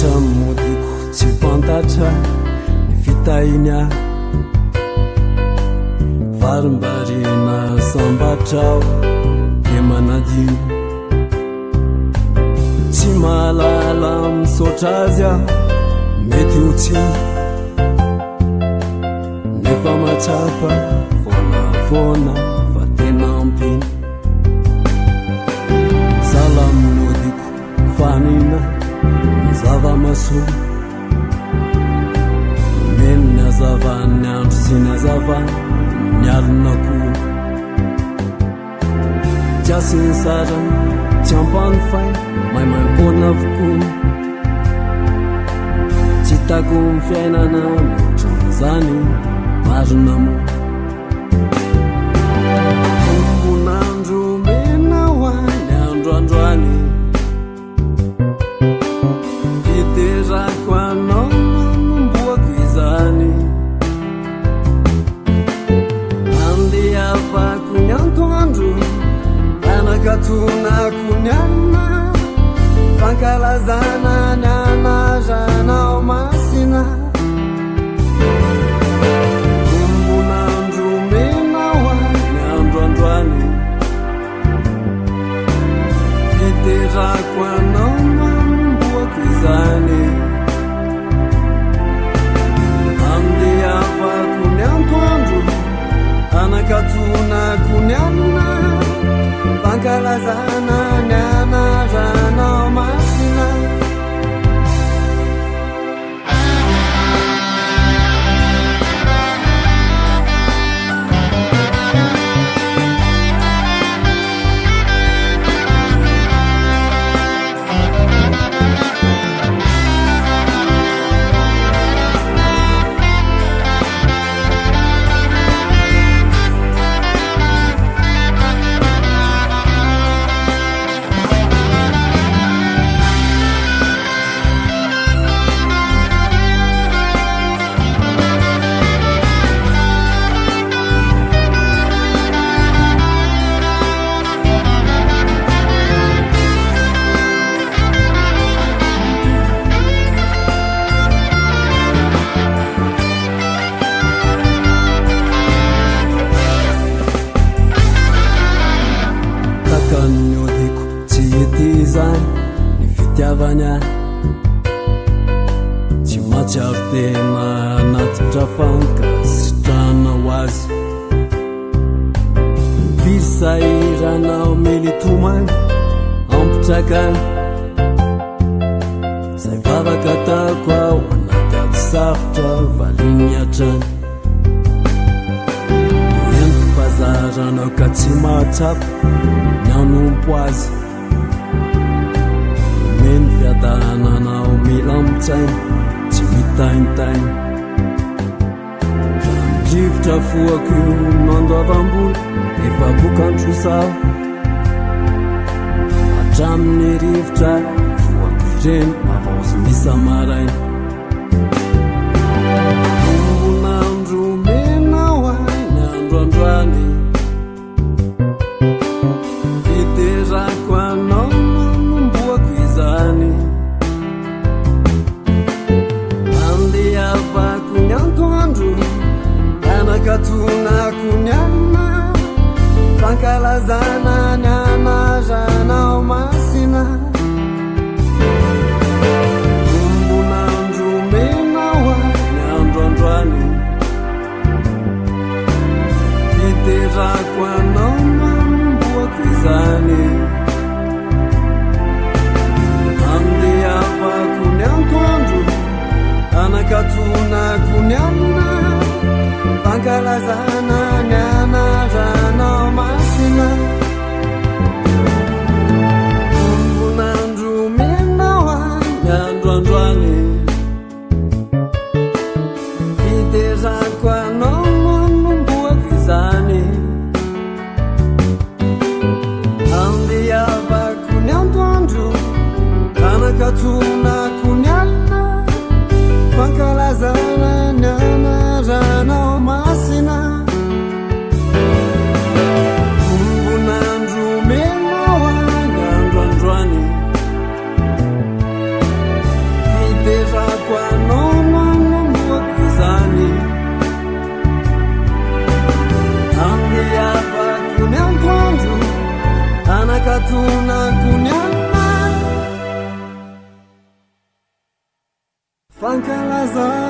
atramodiko tsy fantatra ny fitahiny ahy varimbarina sambatrao de manadino tsy mahalala misaotra azy aho mety ho tsiny nefa matsapa foana fa tena ampiny salaminodiko fanina zava-masoa meno ny azavany andro sy ny azavany ny alina koa tsy asiny sarany tsy ampany faina maimaimpona avokoa tsy tako ny fiainana mihoatran'izany marina moa ombonandro mena hoany androandroany fiterako anao manomboako izany andehavako ny antoandro anakatonako ny alina fankalazana ny anazanao masina ombonandro mena hoany androandroany fiterako anao manomboako izany andehavako ny antoandro anakatonako ny alina fankalazana ny anazanao masina ny fitiavany ahy tsy matsiaro tena anaty fankasitrana ho azy fisairanao melitomany ampitrakany zay vavaka atako ao anaty ady sarotra valiny atrany ento bazaranao ka tsy mahatsapa ny anompo azy meno fiadananao mila mitsaina tsy mitaintaina randrivotra foako mandoavam-bola efa bokandrosao hatramin'ny rivotra foako ireny avaozy misamaraina ombonandro mena hoany androandroany fiterako anao andehavako ny antoandro anakatonako ny alina fankalazana ny anazanao masina ombonandro mena hoany androandroany fiterako anao manomboako izany andehavako ny antoandro anakatonako ny alina fankalazana ny anazanao masina ombonandro mena hoany androandroany fiterako anao manomboako izany andehavako ny antoandro anakatonako ny alina fankalazana ny anazanao masina ombonandro mena hoany androandroany Fankalaza